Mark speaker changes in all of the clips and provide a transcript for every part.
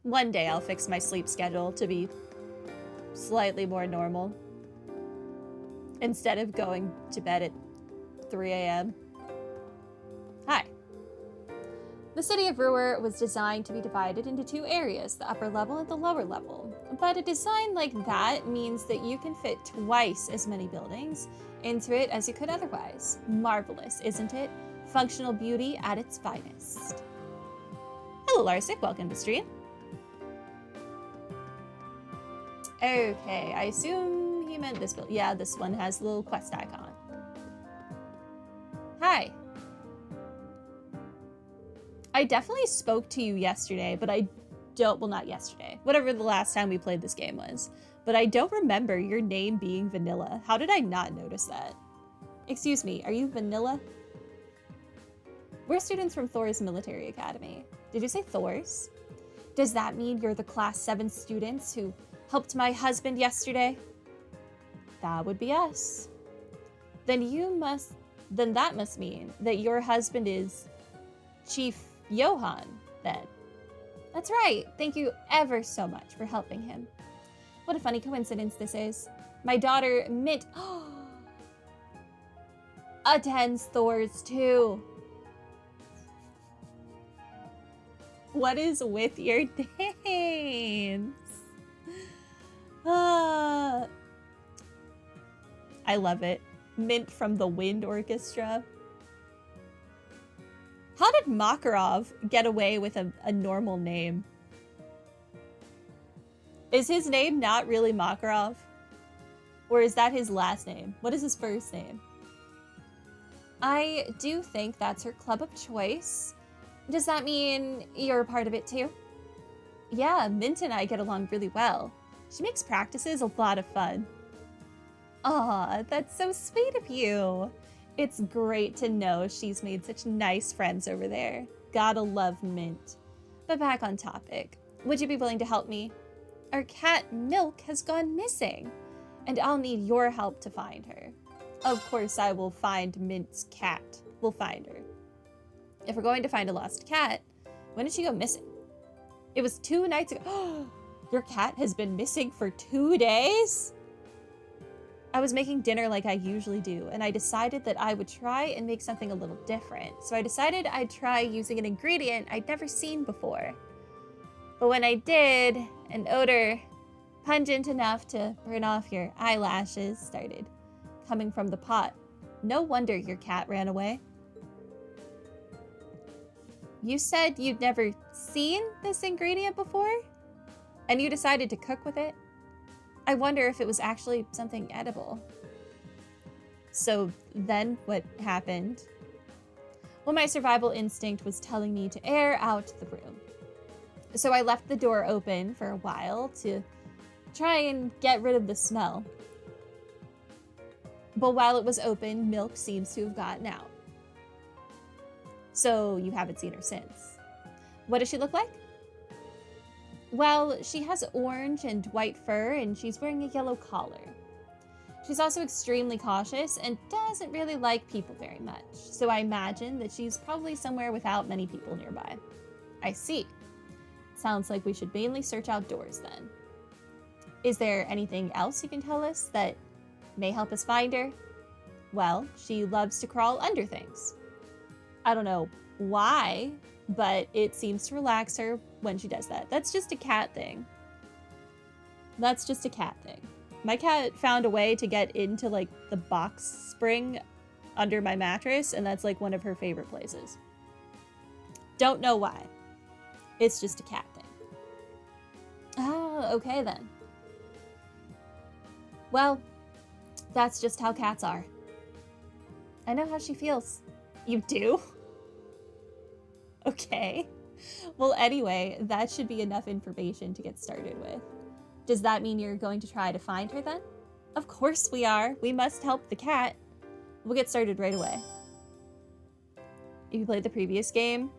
Speaker 1: One day I'll fix my sleep schedule to be slightly more normal. Instead of going to bed at 3 a.m. Hi. The city of Ruhr was designed to be divided into two areas, the upper level and the lower level. But a design like that means that you can fit twice as many buildings into it as you could otherwise. Marvelous, isn't it? Functional beauty at its finest. Hello, Larsic. Welcome to stream. Okay, I assume he meant this build. Yeah, this one has a little quest icon. Hi. I definitely spoke to you yesterday, but I don't, well, not yesterday, whatever the last time we played this game was. But I don't remember your name being Vanilla. How did I not notice that? Excuse me, are you Vanilla? We're students from Thor's Military Academy. Did you say Thor's? Does that mean you're the class 7 students who helped my husband yesterday? That would be us. Then that must mean that your husband is Chief Johan, then. That's right. Thank you ever so much for helping him. What a funny coincidence this is. My daughter, Mint, attends Thor's too. What is with your names? I love it. Mint from the Wind Orchestra. How did Makarov get away with a normal name? Is his name not really Makarov? Or is that his last name? What is his first name? I do think that's her club of choice. Does that mean you're a part of it too? Yeah, Mint and I get along really well. She makes practices a lot of fun. Aw, that's so sweet of you. It's great to know she's made such nice friends over there. Gotta love Mint. But back on topic. Would you be willing to help me? Our cat, Milk, has gone missing, and I'll need your help to find her. Of course, I will find Mint's cat. We'll find her. If we're going to find a lost cat, when did she go missing? It was 2 nights ago. Your cat has been missing for 2 days? I was making dinner like I usually do, and I decided that I would try and make something a little different. So I decided I'd try using an ingredient I'd never seen before. But when I did, an odor pungent enough to burn off your eyelashes started coming from the pot. No wonder your cat ran away. You said you'd never seen this ingredient before? And you decided to cook with it? I wonder if it was actually something edible. So then what happened? Well, my survival instinct was telling me to air out the room. So I left the door open for a while to try and get rid of the smell. But while it was open, Milk seems to have gotten out. So you haven't seen her since. What does she look like? Well, she has orange and white fur, and she's wearing a yellow collar. She's also extremely cautious and doesn't really like people very much, so I imagine that she's probably somewhere without many people nearby. I see. Sounds like we should mainly search outdoors then. Is there anything else you can tell us that may help us find her? Well, she loves to crawl under things. I don't know why, but it seems to relax her when she does that. That's just a cat thing. That's just a cat thing. My cat found a way to get into like the box spring under my mattress, and that's like one of her favorite places. Don't know why. It's just a cat thing. Oh, okay then. Well, that's just how cats are. I know how she feels. You do? Okay. Well, anyway, that should be enough information to get started with. Does that mean you're going to try to find her then? Of course we are. We must help the cat. We'll get started right away. If you played the previous game,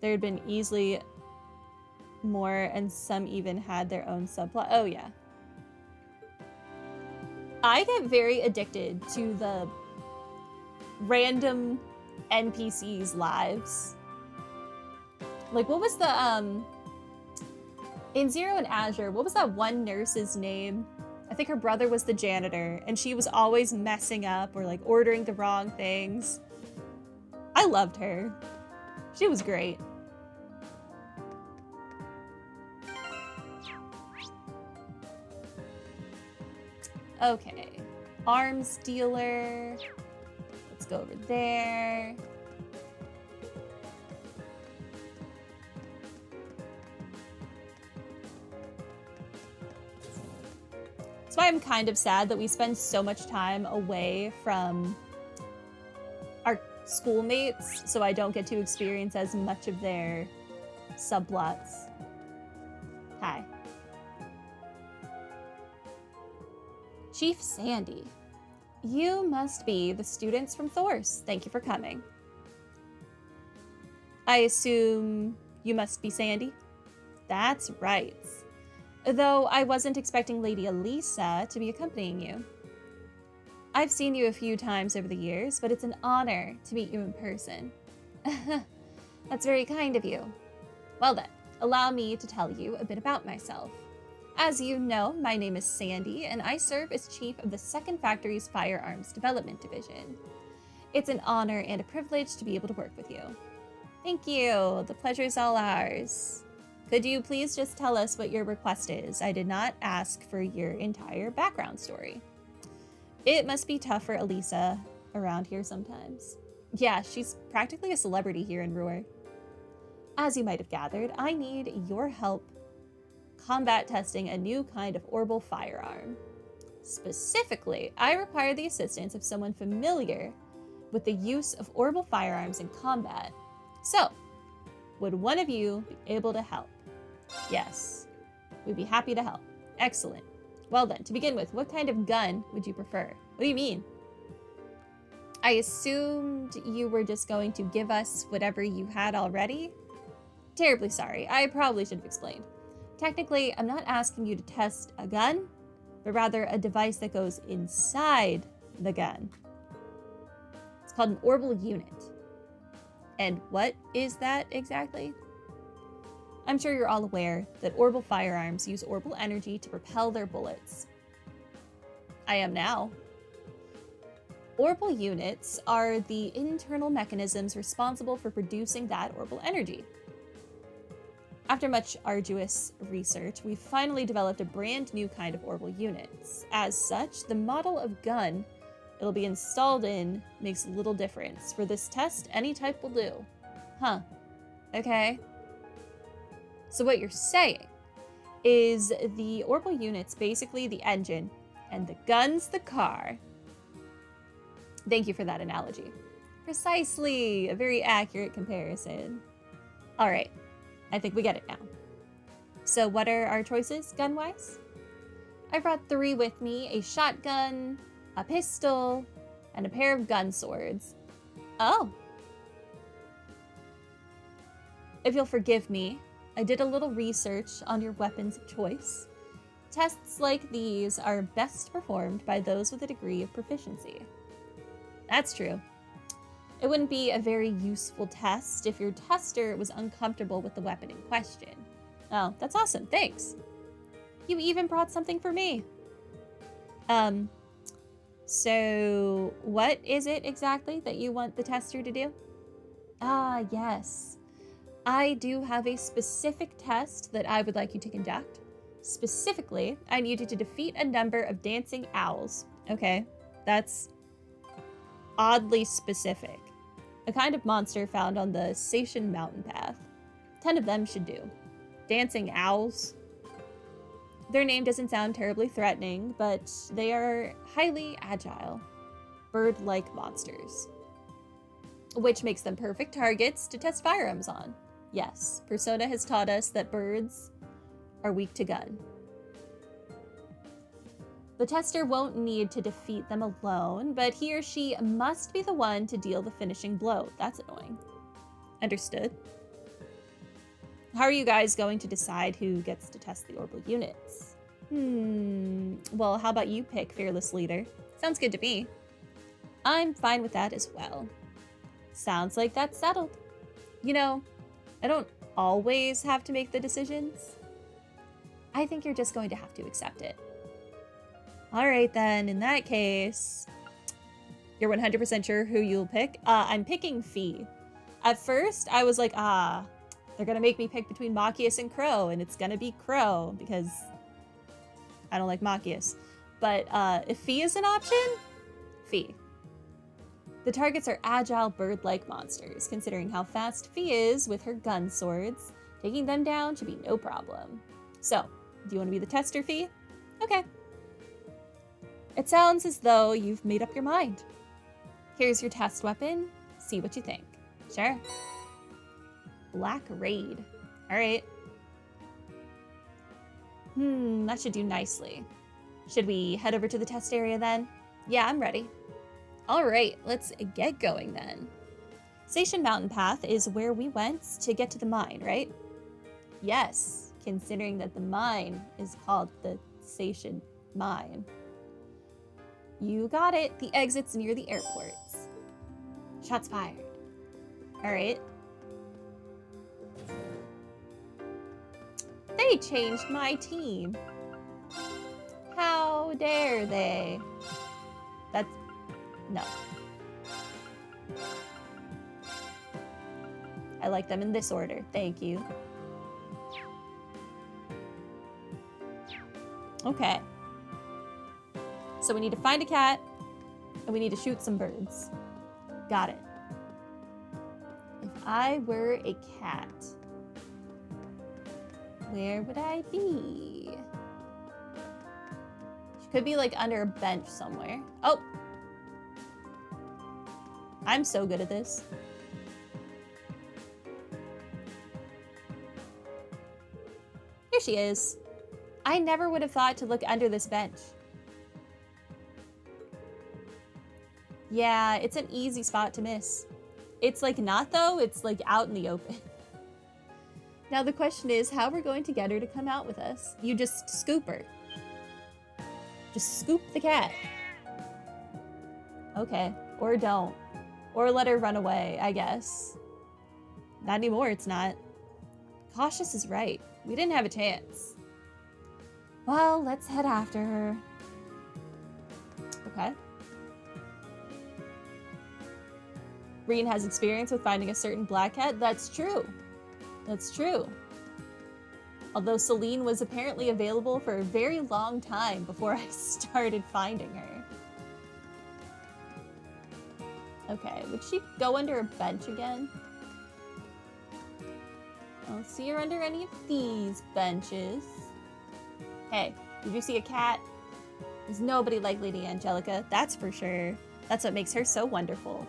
Speaker 1: there had been easily more, and some even had their own subplot. Oh, yeah. I get very addicted to the random NPCs' lives. Like, what was the, In Zero and Azure, what was that one nurse's name? I think her brother was the janitor, and she was always messing up or like ordering the wrong things. I loved her. She was great. Okay. Arms dealer. Let's go over there. That's why I'm kind of sad that we spend so much time away from our schoolmates, so I don't get to experience as much of their subplots. Hi. Chief Sandy. You must be the students from Thor's. Thank you for coming. I assume you must be Sandy? That's right. Though I wasn't expecting Lady Elisa to be accompanying you. I've seen you a few times over the years, but it's an honor to meet you in person. That's very kind of you. Well then, allow me to tell you a bit about myself. As you know, my name is Sandy, and I serve as Chief of the 2nd Factory's Firearms Development Division. It's an honor and a privilege to be able to work with you. Thank you. The pleasure's all ours. Could you please just tell us what your request is? I did not ask for your entire background story. It must be tough for Elisa around here sometimes. Yeah, she's practically a celebrity here in Ruhr. As you might have gathered, I need your help combat testing a new kind of orbital firearm. Specifically, I require the assistance of someone familiar with the use of orbital firearms in combat. So, would one of you be able to help? Yes, we'd be happy to help. Excellent. Well then, to begin with, what kind of gun would you prefer? What do you mean? I assumed you were just going to give us whatever you had already? Terribly sorry, I probably should have explained. Technically, I'm not asking you to test a gun, but rather a device that goes inside the gun. It's called an orbital unit. And what is that exactly? I'm sure you're all aware that orbital firearms use orbital energy to propel their bullets. I am now. Orbital units are the internal mechanisms responsible for producing that orbital energy. After much arduous research, we've finally developed a brand new kind of orbital units. As such, the model of gun it'll be installed in makes little difference. For this test, any type will do. Huh. Okay. So what you're saying is the orbital unit's basically the engine, and the gun's the car. Thank you for that analogy. Precisely. A very accurate comparison. All right. I think we get it now. So what are our choices, gun-wise? I brought 3 with me, a shotgun, a pistol, and a pair of gun swords. Oh. If you'll forgive me, I did a little research on your weapons of choice. Tests like these are best performed by those with a degree of proficiency. That's true. It wouldn't be a very useful test if your tester was uncomfortable with the weapon in question. Oh, that's awesome. Thanks. You even brought something for me. So what is it exactly that you want the tester to do? Ah, yes. I do have a specific test that I would like you to conduct. Specifically, I need you to defeat a number of dancing owls. Okay, that's oddly specific. A kind of monster found on the Sation mountain path. 10 of them should do. Dancing owls. Their name doesn't sound terribly threatening, but they are highly agile, bird-like monsters, which makes them perfect targets to test firearms on. Yes, Persona has taught us that birds are weak to gun. The tester won't need to defeat them alone, but he or she must be the one to deal the finishing blow. That's annoying. Understood. How are you guys going to decide who gets to test the orbital units? Well, how about you pick Fearless Leader? Sounds good to me. I'm fine with that as well. Sounds like that's settled. You know, I don't always have to make the decisions. I think you're just going to have to accept it. All right, then. In that case, you're 100% sure who you'll pick? I'm picking Fee. At first, I was like, they're going to make me pick between Machias and Crow, and it's going to be Crow because I don't like Machias. But if Fee is an option, Fee. The targets are agile bird-like monsters. Considering how fast Fee is with her gun swords, taking them down should be no problem. So, do you want to be the tester, Fee? Okay. It sounds as though you've made up your mind. Here's your test weapon. See what you think. Sure. Black Raid. All right. That should do nicely. Should we head over to the test area then? Yeah, I'm ready. All right, let's get going then. Station Mountain Path is where we went to get to the mine, right? Yes, considering that the mine is called the Station Mine. You got it. The exit's near the airports. Shots fired. All right. They changed my team. How dare they? That's... no. I like them in this order. Thank you. Okay. So we need to find a cat, and we need to shoot some birds. Got it. If I were a cat, where would I be? She could be like under a bench somewhere. Oh! I'm so good at this. Here she is. I never would have thought to look under this bench. Yeah, it's an easy spot to miss. It's like not though, it's like out in the open. Now the question is how we're going to get her to come out with us. You just scoop her. Just scoop the cat. Okay, or don't. Or let her run away, I guess. Not anymore, it's not. Cautious is right. We didn't have a chance. Well, let's head after her. Okay. Reen has experience with finding a certain black cat. That's true. That's true. Although Celine was apparently available for a very long time before I started finding her. Okay, would she go under a bench again? I don't see her under any of these benches. Hey, did you see a cat? There's nobody like Lady Angelica, that's for sure. That's what makes her so wonderful.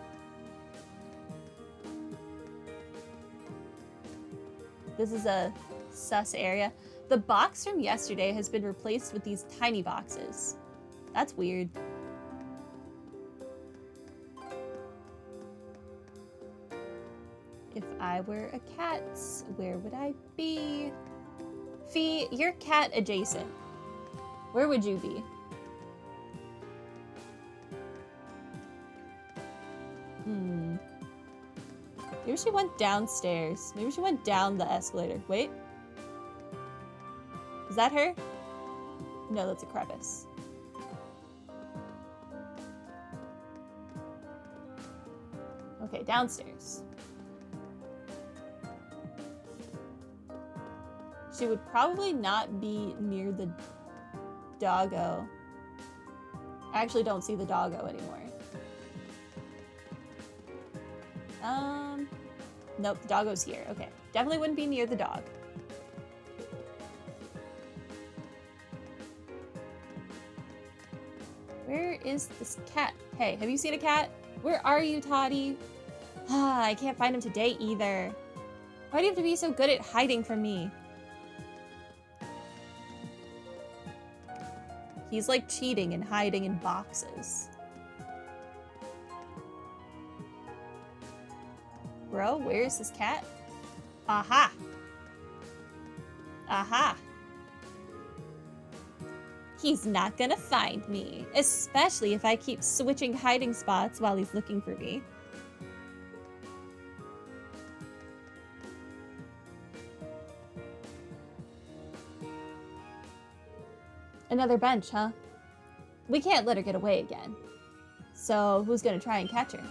Speaker 1: This is a sus area. The box from yesterday has been replaced with these tiny boxes. That's weird. If I were a cat, where would I be? Fee, you're cat adjacent. Where would you be? Maybe she went downstairs. Maybe she went down the escalator. Wait. Is that her? No, that's a crevice. Okay, downstairs. She would probably not be near the doggo. I actually don't see the doggo anymore. Nope, the doggo's here. Okay, definitely wouldn't be near the dog. Where is this cat? Hey, have you seen a cat? Where are you, Toddy? I can't find him today either. Why do you have to be so good at hiding from me? He's like cheating and hiding in boxes. Bro, where's this cat? Aha! Aha! He's not gonna find me, especially if I keep switching hiding spots while he's looking for me. Another bench, huh? We can't let her get away again. So who's gonna try and catch her?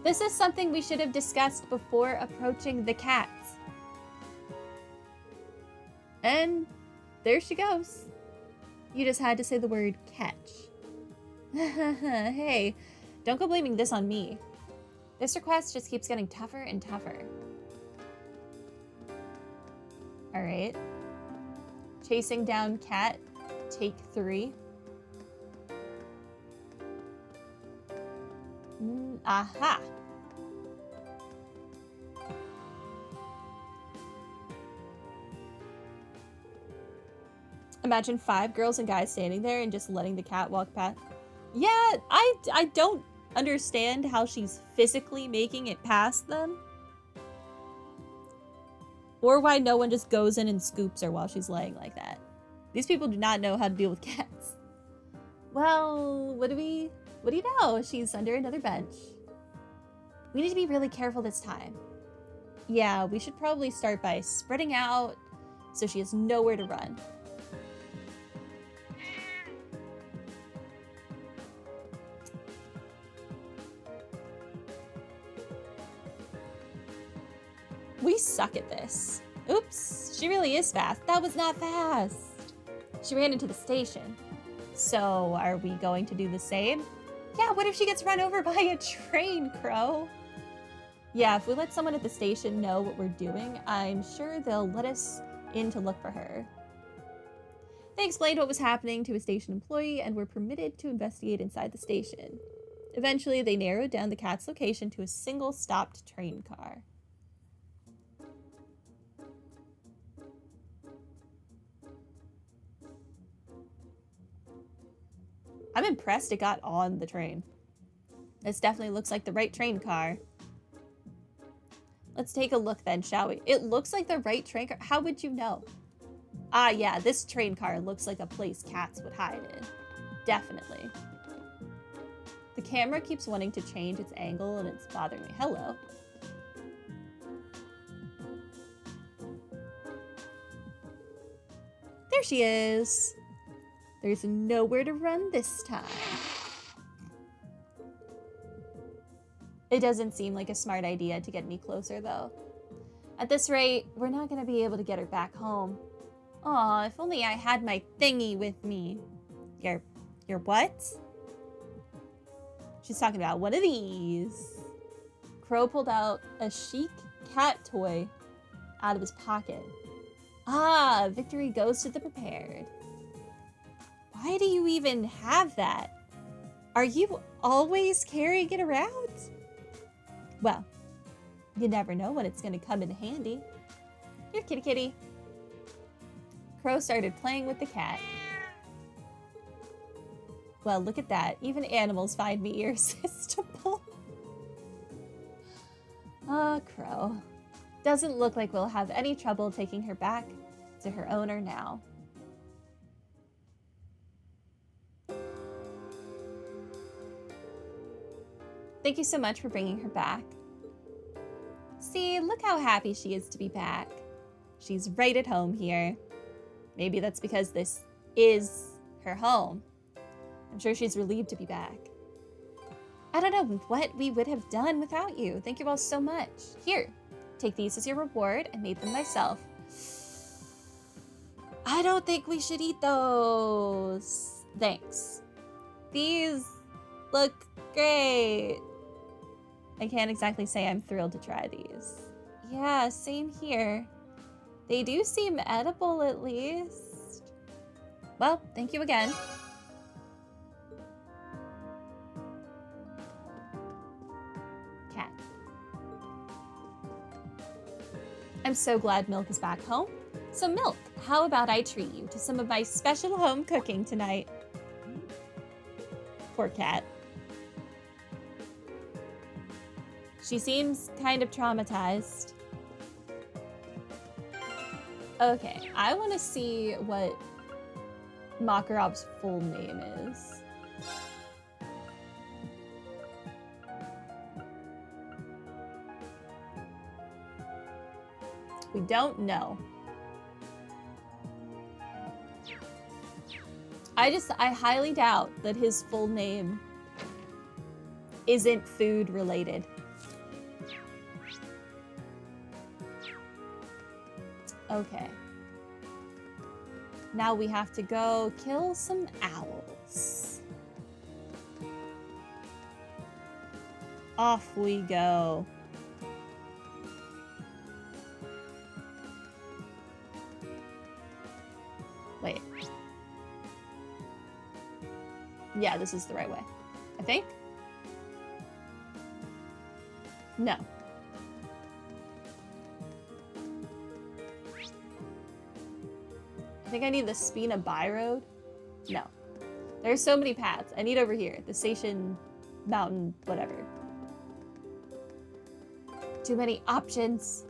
Speaker 1: This is something we should have discussed before approaching the cats. And there she goes. You just had to say the word catch. Hey, don't go blaming this on me. This request just keeps getting tougher and tougher. All right. Chasing down cat, take 3. Aha. Imagine 5 girls and guys standing there and just letting the cat walk past. Yeah, I don't understand how she's physically making it past them. Or why no one just goes in and scoops her while she's laying like that. These people do not know how to deal with cats. Well, what do you know? She's under another bench. We need to be really careful this time. Yeah, we should probably start by spreading out so she has nowhere to run. We suck at this. Oops, she really is fast. That was not fast. She ran into the station. So, are we going to do the same? Yeah, what if she gets run over by a train, Crow? Yeah, if we let someone at the station know what we're doing, I'm sure they'll let us in to look for her. They explained what was happening to a station employee and were permitted to investigate inside the station. Eventually, they narrowed down the cat's location to a single stopped train car. I'm impressed it got on the train. This definitely looks like the right train car. Let's take a look then, shall we? It looks like the right train car. How would you know? Ah, yeah, this train car looks like a place cats would hide in. Definitely. The camera keeps wanting to change its angle and it's bothering me. Hello. There she is. There's nowhere to run this time. It doesn't seem like a smart idea to get any closer, though. At this rate, we're not going to be able to get her back home. Aw, if only I had my thingy with me. Your what? She's talking about one of these. Crow pulled out a chic cat toy out of his pocket. Ah, victory goes to the prepared. Why do you even have that? Are you always carrying it around? Well, you never know when it's going to come in handy. Here, kitty kitty. Crow started playing with the cat. Well, look at that. Even animals find me irresistible. Ah, Crow. Doesn't look like we'll have any trouble taking her back to her owner now. Thank you so much for bringing her back. See, look how happy she is to be back. She's right at home here. Maybe that's because this is her home. I'm sure she's relieved to be back. I don't know what we would have done without you. Thank you all so much. Here, take these as your reward. I made them myself. I don't think we should eat those. Thanks. These look great. I can't exactly say I'm thrilled to try these. Yeah, same here. They do seem edible at least. Well, thank you again. Cat. I'm so glad Milk is back home. So Milk, how about I treat you to some of my special home cooking tonight? Poor cat. She seems kind of traumatized. Okay, I want to see what Makarov's full name is. We don't know. I highly doubt that his full name isn't food related. Okay. Now we have to go kill some owls. Off we go. Wait. Yeah, this is the right way. I think? No. I think I need the Spina Byroad. No. There's so many paths. I need over here. The station, mountain, whatever. Too many options.